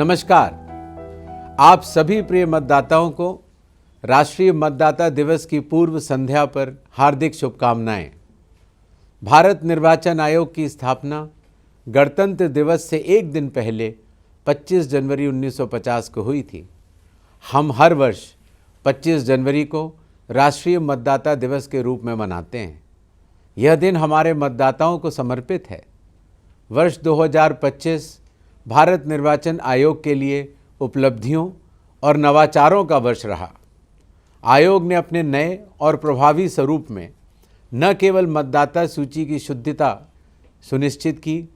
नमस्कार। आप सभी प्रिय मतदाताओं को राष्ट्रीय मतदाता दिवस की पूर्व संध्या पर हार्दिक शुभकामनाएं। भारत निर्वाचन आयोग की स्थापना गणतंत्र दिवस से एक दिन पहले 25 जनवरी 1950 को हुई थी। हम हर वर्ष 25 जनवरी को राष्ट्रीय मतदाता दिवस के रूप में मनाते हैं। यह दिन हमारे मतदाताओं को समर्पित है। वर्ष 2025 भारत निर्वाचन आयोग के लिए उपलब्धियों और नवाचारों का वर्ष रहा। आयोग ने अपने नए और प्रभावी स्वरूप में न केवल मतदाता सूची की शुद्धता सुनिश्चित की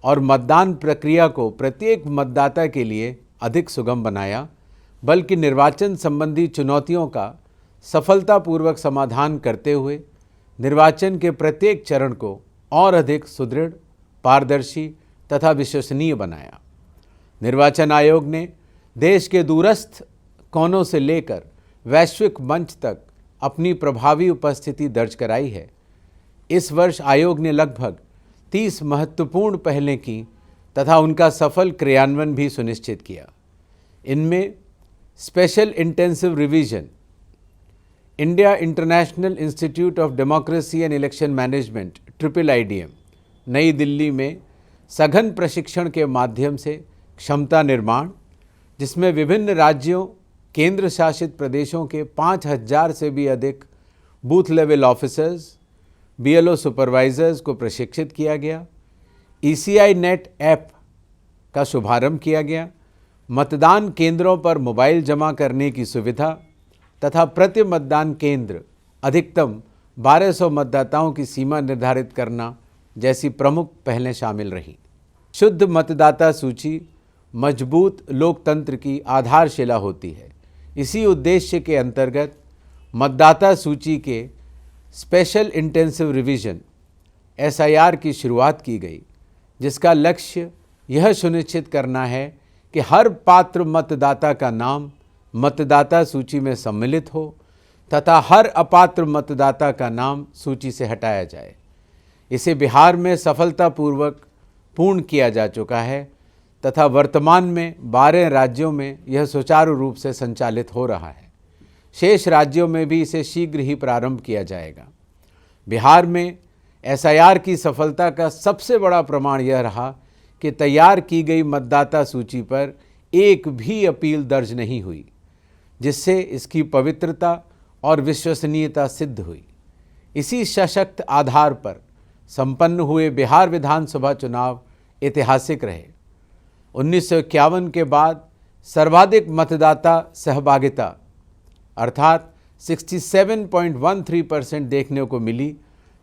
और मतदान प्रक्रिया को प्रत्येक मतदाता के लिए अधिक सुगम बनाया, बल्कि निर्वाचन संबंधी चुनौतियों का सफलतापूर्वक समाधान करते हुए निर्वाचन के प्रत्येक चरण को और अधिक सुदृढ़, पारदर्शी तथा विश्वसनीय बनाया। निर्वाचन आयोग ने देश के दूरस्थ कोनों से लेकर वैश्विक मंच तक अपनी प्रभावी उपस्थिति दर्ज कराई है। इस वर्ष आयोग ने लगभग 30 महत्वपूर्ण पहलें की तथा उनका सफल क्रियान्वयन भी सुनिश्चित किया। इनमें special intensive revision, India international institute of democracy and election management IIIDM नई दिल्ली में सघन प्रशिक्षण के माध्यम से क्षमता निर्माण, जिसमें विभिन्न राज्यों, केंद्र शासित प्रदेशों के 5000 से भी अधिक booth level officers, BLO supervisors को प्रशिक्षित किया गया। ECI नेट ऐप का शुभारंभ किया गया। मतदान केंद्रों पर मोबाइल जमा करने की सुविधा तथा प्रति मतदान केंद्र अधिकतम 1200 मतदाताओं की सीमा निर्धारित करना जैसी प्रमुख पहलें शामिल रहीं। शुद्ध मतदाता सूची मजबूत लोकतंत्र की आधारशिला होती है। इसी उद्देश्य के अंतर्गत मतदाता सूची के स्पेशल इंटेंसिव रिवीजन SIR की शुरुआत की गई, जिसका लक्ष्य यह सुनिश्चित करना है कि हर पात्र मतदाता का नाम मतदाता सूची में सम्मिलित हो तथा हर अपात्र मतदाता का नाम सूची से हटाया जाए। इसे बिहार में सफलतापूर्वक पूर्ण किया जा चुका है तथा वर्तमान में 12 राज्यों में यह सुचारू रूप से संचालित हो रहा है। शेष राज्यों में भी इसे शीघ्र ही प्रारंभ किया जाएगा। बिहार में SIR की सफलता का सबसे बड़ा प्रमाण यह रहा कि तैयार की गई मतदाता सूची पर एक भी अपील दर्ज नहीं हुई, जिससे इसकी पवित्रता और विश्वसनीयता सिद्ध हुई। इसी सशक्त आधार पर संपन्न हुए बिहार विधानसभा चुनाव ऐतिहासिक रहे। 1951 के बाद सर्वाधिक मतदाता सहभागिता अर्थात 67.13% देखने को मिली,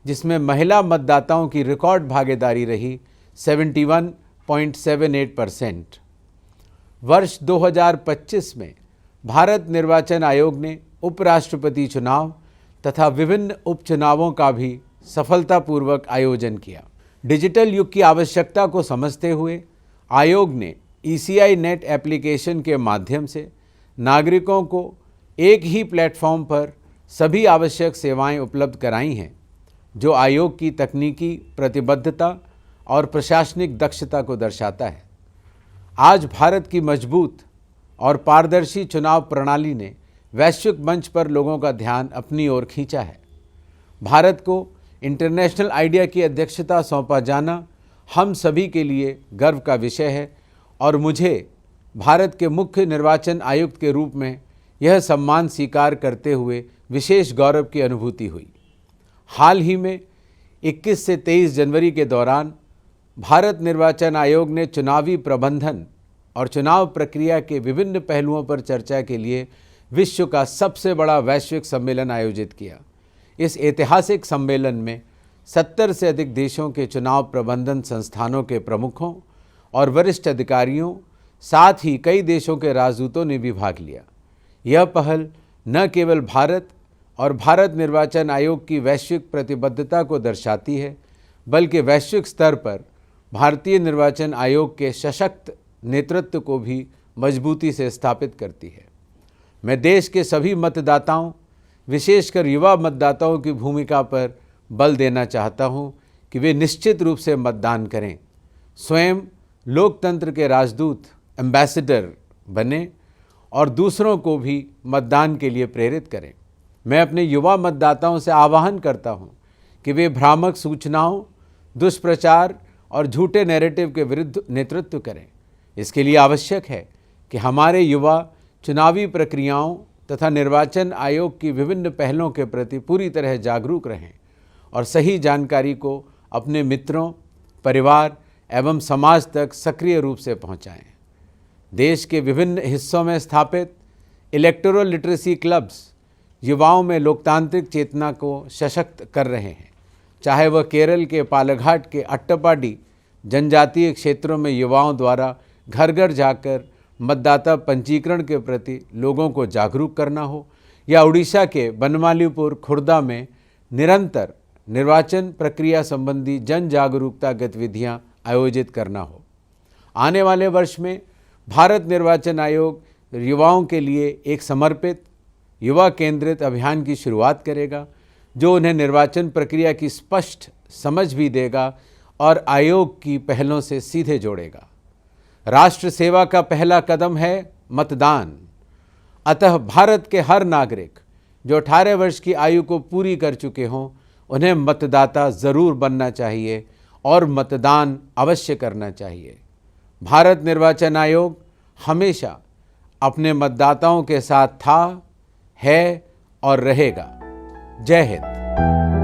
जिसमें महिला मतदाताओं की रिकॉर्ड भागीदारी रही 71.78%। वर्ष 2025 में भारत निर्वाचन आयोग ने उपराष्ट्रपति चुनाव तथा विभिन्न उपचुनावों का भी सफलतापूर्वक आयोजन किया। डिजिटल युग की आवश्यकता को समझते हुए आयोग ने ECI नेट एप्लीकेशन के माध्यम से नागरिकों को एक ही प्लेटफॉर्म पर सभी आवश्यक सेवाएं उपलब्ध कराई हैं, जो आयोग की तकनीकी प्रतिबद्धता और प्रशासनिक दक्षता को दर्शाता है। आज भारत की मजबूत और पारदर्शी चुनाव प्रणाली ने वैश्विक मंच पर लोगों का ध्यान अपनी ओर खींचा है। भारत को इंटरनेशनल आइडिया की अध्यक्षता सौंपा जाना हम सभी के लिए गर्व का विषय है और मुझे भारत के मुख्य निर्वाचन आयुक्त के रूप में यह सम्मान स्वीकार करते हुए विशेष गौरव की अनुभूति हुई। हाल ही में 21 से 23 जनवरी के दौरान भारत निर्वाचन आयोग ने चुनावी प्रबंधन और चुनाव प्रक्रिया के विभिन्न पहलुओं पर चर्चा के लिए विश्व का सबसे बड़ा वैश्विक सम्मेलन आयोजित किया। इस ऐतिहासिक सम्मेलन में 70 से अधिक देशों के चुनाव प्रबंधन संस्थानों के प्रमुखों और वरिष्ठ अधिकारियों, साथ ही कई देशों के राजदूतों ने भी भाग लिया। यह पहल न केवल भारत और भारत निर्वाचन आयोग की वैश्विक प्रतिबद्धता को दर्शाती है, बल्कि वैश्विक स्तर पर भारतीय निर्वाचन आयोग के सशक्त नेतृत्व को भी मजबूती से स्थापित करती है। मैं देश के सभी मतदाताओं, विशेषकर युवा मतदाताओं की भूमिका पर बल देना चाहता हूं कि वे निश्चित रूप से मतदान करें। स्वयं लोकतंत्र के राजदूत एम्बेसडर बने और दूसरों को भी मतदान के लिए प्रेरित करें। मैं अपने युवा मतदाताओं से आह्वान करता हूं कि वे भ्रामक सूचनाओं, दुष्प्रचार और झूठे नैरेटिव के विरुद्ध नेतृत्व करें। इसके लिए आवश्यक है कि हमारे युवा चुनावी प्रक्रियाओं तथा निर्वाचन आयोग की विभिन्न पहलों के प्रति पूरी तरह जागरूक रहें और सही जानकारी को अपने मित्रों, परिवार एवं समाज तक सक्रिय रूप से पहुंचाएं। देश के विभिन्न हिस्सों में स्थापित इलेक्टोरल लिटरेसी क्लब्स युवाओं में लोकतांत्रिक चेतना को सशक्त कर रहे हैं। चाहे वह केरल के पालघाट के अट्टपाडी जनजातीय क्षेत्रों में युवाओं द्वारा घर घर जाकर मतदाता पंजीकरण के प्रति लोगों को जागरूक करना हो, या उड़ीसा के बनमालीपुर खुर्दा में निरंतर निर्वाचन प्रक्रिया संबंधी जन जागरूकता गतिविधियां आयोजित करना हो। आने वाले वर्ष में भारत निर्वाचन आयोग युवाओं के लिए एक समर्पित युवा केंद्रित अभियान की शुरुआत करेगा, जो उन्हें निर्वाचन प्रक्रिया की स्पष्ट समझ भी देगा और आयोग की पहलों से सीधे जोड़ेगा। राष्ट्र सेवा का पहला कदम है मतदान। अतः भारत के हर नागरिक जो 18 वर्ष की आयु को पूरी कर चुके हों, उन्हें मतदाता जरूर बनना चाहिए और मतदान अवश्य करना चाहिए। भारत निर्वाचन आयोग हमेशा अपने मतदाताओं के साथ था, है और रहेगा। जय हिंद।